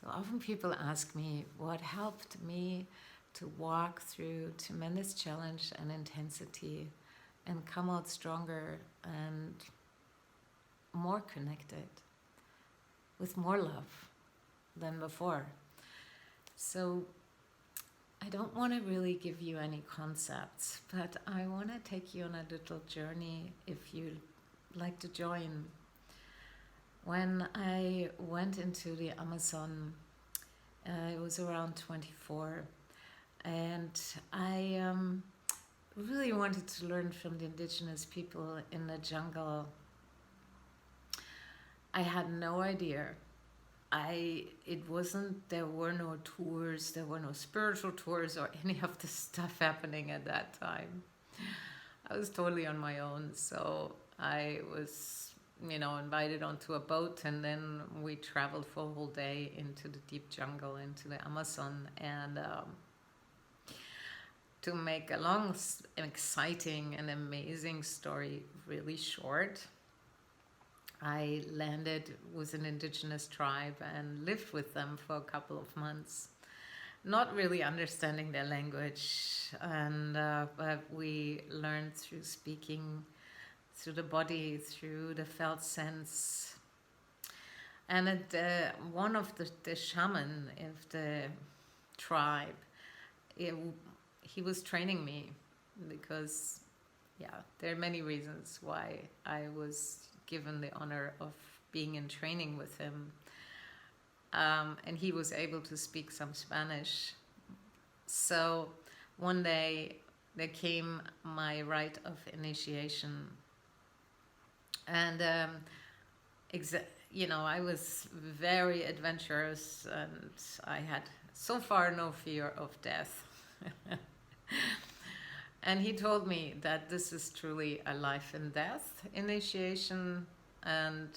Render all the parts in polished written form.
So often people ask me what helped me to walk through tremendous challenge and intensity and come out stronger and more connected with more love than before. So I don't want to really give you any concepts, but I want to take you on a little journey if you'd like to join. When I went into the Amazon, it was around 24, and I really wanted to learn from the indigenous people in the jungle. I had no idea. There were no tours, there were no spiritual tours or any of the stuff happening at that time. I was totally on my own, so I was, invited onto a boat, and then we traveled for a whole day into the deep jungle, into the Amazon, and to make a long, exciting and amazing story really short, I landed with an indigenous tribe and lived with them for a couple of months, not really understanding their language, and but we learned through speaking, through the body, through the felt sense. And one of the shaman of the tribe, he was training me because, there are many reasons why I was given the honor of being in training with him. And he was able to speak some Spanish. So one day there came my rite of initiation. And, I was very adventurous, and I had so far no fear of death. And he told me that this is truly a life and death initiation, and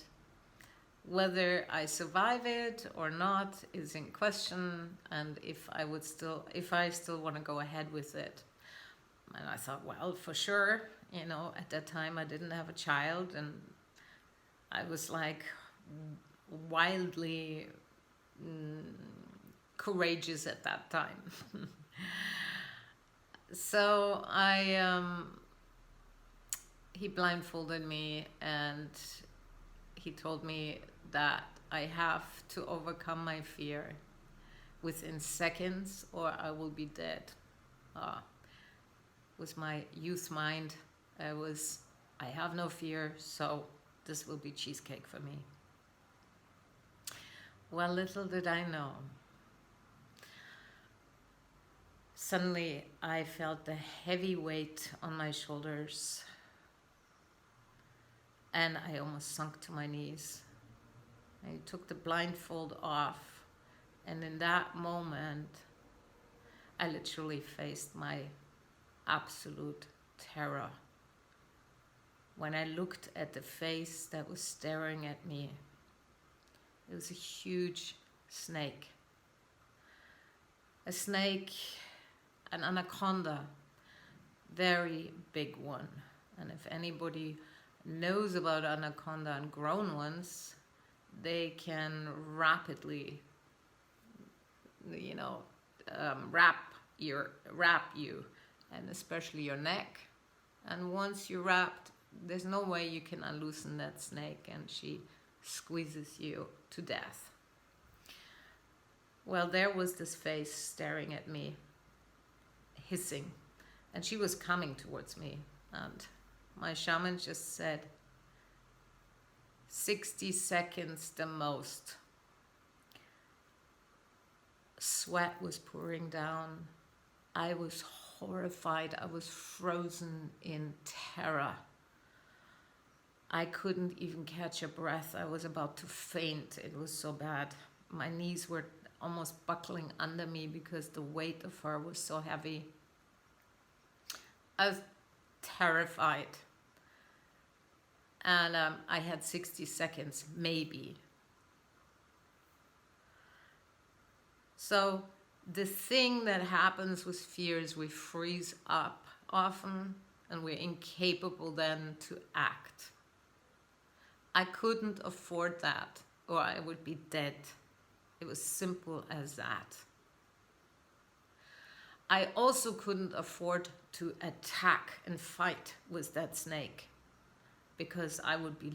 whether I survive it or not is in question, and if I still want to go ahead with it. And I thought, well, for sure, at that time I didn't have a child, and I was like wildly courageous at that time. So he blindfolded me, and he told me that I have to overcome my fear within seconds or I will be dead. With my youth mind, I have no fear, so this will be cheesecake for me. Well, little did I know. Suddenly, I felt the heavy weight on my shoulders, and I almost sunk to my knees. I took the blindfold off, and in that moment, I literally faced my absolute terror. When I looked at the face that was staring at me, it was a huge snake. A snake, an anaconda, very big one. And if anybody knows about anaconda and grown ones, they can rapidly, wrap you, and especially your neck. And once you're wrapped, there's no way you can unloosen that snake, and she squeezes you to death. Well, there was this face staring at me, hissing, and she was coming towards me, and my shaman just said, 60 seconds the most. Sweat was pouring down. I was horrified. I was frozen in terror. I couldn't even catch a breath. I was about to faint. It was so bad. My knees were almost buckling under me because the weight of her was so heavy. I was terrified. And I had 60 seconds, maybe. So the thing that happens with fear is we freeze up often, and we're incapable then to act. I couldn't afford that, or I would be dead. It was simple as that. I also couldn't afford to attack and fight with that snake, because I would be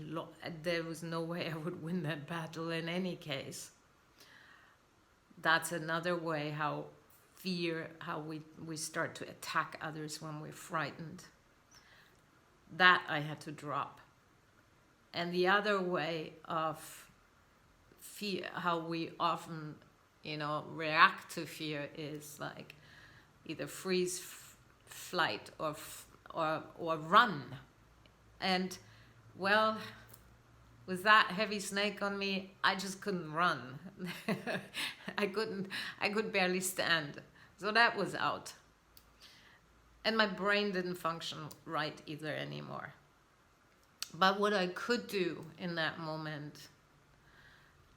there was no way I would win that battle in any case. That's another way how we start to attack others when we're frightened. That I had to drop. And the other way of fear, how we often, react to fear, is like either freeze, flight, or run. And well, with that heavy snake on me, I just couldn't run. I could barely stand. So that was out. And my brain didn't function right either anymore. But what I could do in that moment,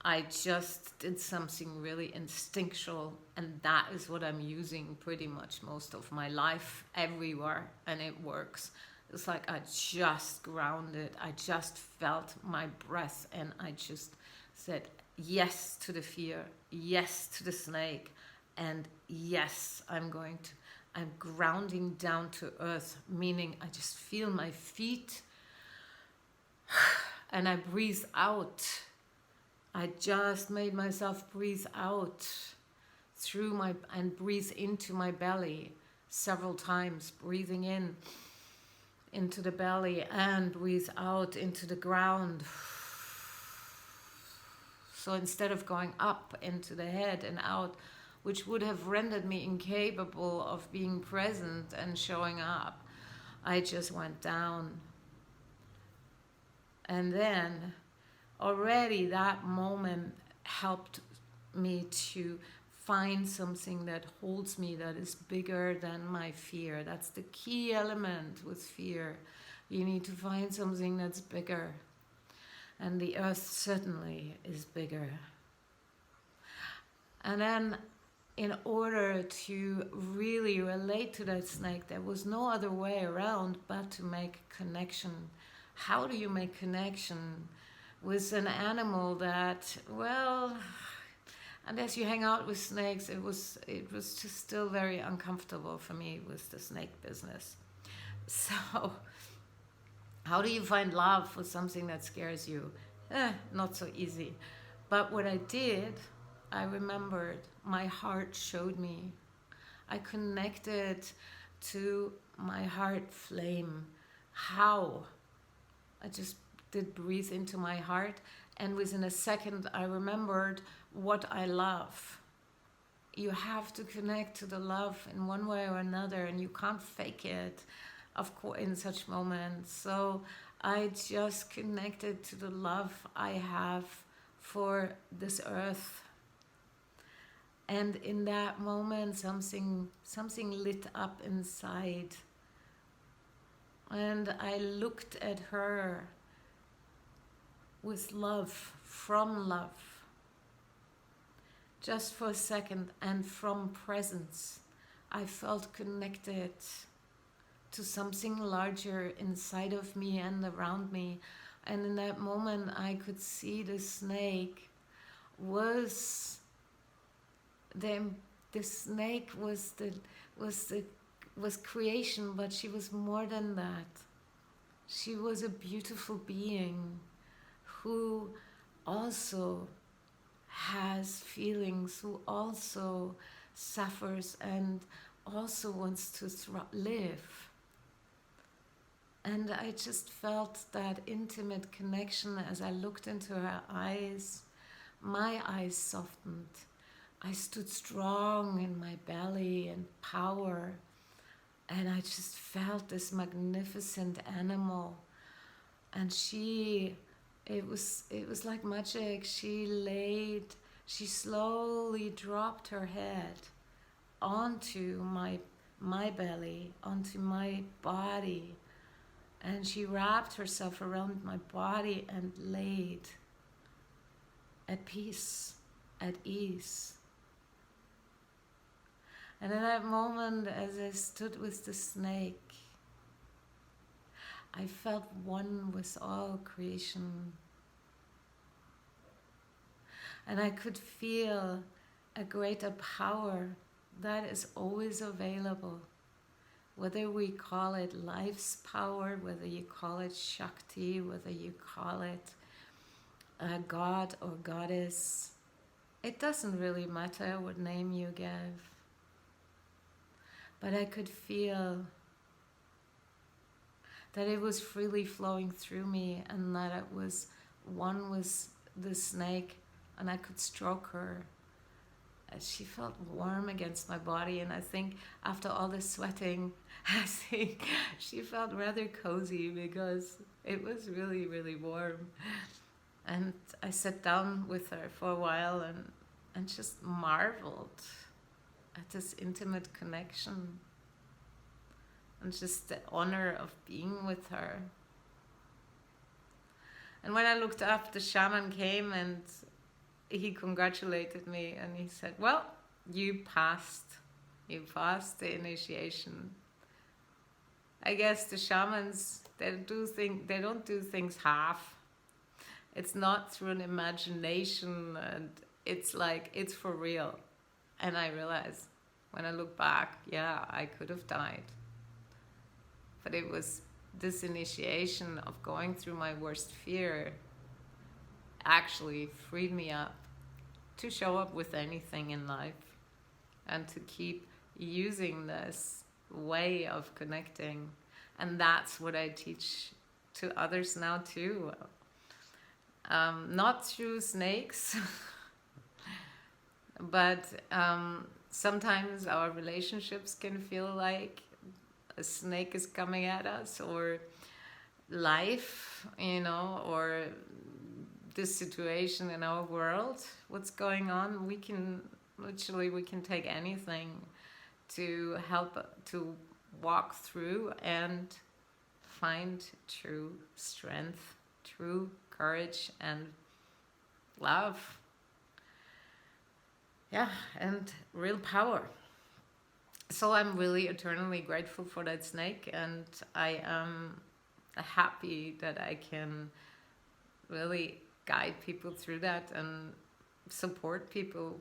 I just did something really instinctual, and that is what I'm using pretty much most of my life, everywhere, and it works. It's like I just grounded, I just felt my breath, and I just said yes to the fear, yes to the snake, and yes, I'm grounding down to earth, meaning I just feel my feet and I breathe out. I just made myself breathe out and breathe into my belly several times, breathing in into the belly and breathe out into the ground. So instead of going up into the head and out, which would have rendered me incapable of being present and showing up, I just went down. And then already that moment helped me to find something that holds me, that is bigger than my fear. That's the key element with fear. You need to find something that's bigger. And the earth certainly is bigger. And then in order to really relate to that snake, there was no other way around but to make connection. How do you make connection with an animal that, well, unless you hang out with snakes, it was just still very uncomfortable for me with the snake business. So how do you find love for something that scares you? Not so easy. But what I did, I remembered, my heart showed me. I connected to my heart flame. How? I just did breathe into my heart, and within a second I remembered what I love. You have to connect to the love in one way or another, and you can't fake it, of course, in such moments. So I just connected to the love I have for this earth. And in that moment, something lit up inside. And I looked at her with love, from love, just for a second, and from presence. I felt connected to something larger inside of me and around me. And in that moment, I could see the snake was the snake was creation, but she was more than that. She was a beautiful being who also has feelings, who also suffers and also wants to live. And I just felt that intimate connection as I looked into her eyes. My eyes softened. I stood strong in my belly and power. And I just felt this magnificent animal. And it was like magic. She slowly dropped her head onto my belly, onto my body. And she wrapped herself around my body and laid at peace, at ease. And in that moment, as I stood with the snake, I felt one with all creation. And I could feel a greater power that is always available. Whether we call it life's power, whether you call it Shakti, whether you call it God or Goddess, it doesn't really matter what name you give. But I could feel that it was freely flowing through me, and that it was, one was the snake, and I could stroke her. And she felt warm against my body, and I think after all the sweating, I think she felt rather cozy because it was really, really warm. And I sat down with her for a while and just marveled at this intimate connection and just the honor of being with her. And when I looked up, the shaman came and he congratulated me, and he said, well, you passed the initiation. I guess the shamans, they don't do things half. It's not through an imagination, and it's like, it's for real. And I realized when I look back, yeah, I could have died. But it was this initiation of going through my worst fear actually freed me up to show up with anything in life and to keep using this way of connecting. And that's what I teach to others now too. Not through snakes, but sometimes our relationships can feel like a snake is coming at us, or life, or this situation in our world, what's going on. We can take anything to help to walk through and find true strength, true courage and love. Yeah, and real power. So I'm really eternally grateful for that snake, and I am happy that I can really guide people through that and support people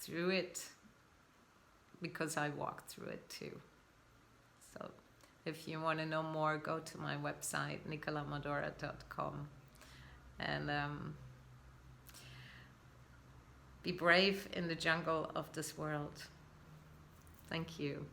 through it, because I walked through it too. So if you want to know more, go to my website, nicolaamadora.com, and be brave in the jungle of this world. Thank you.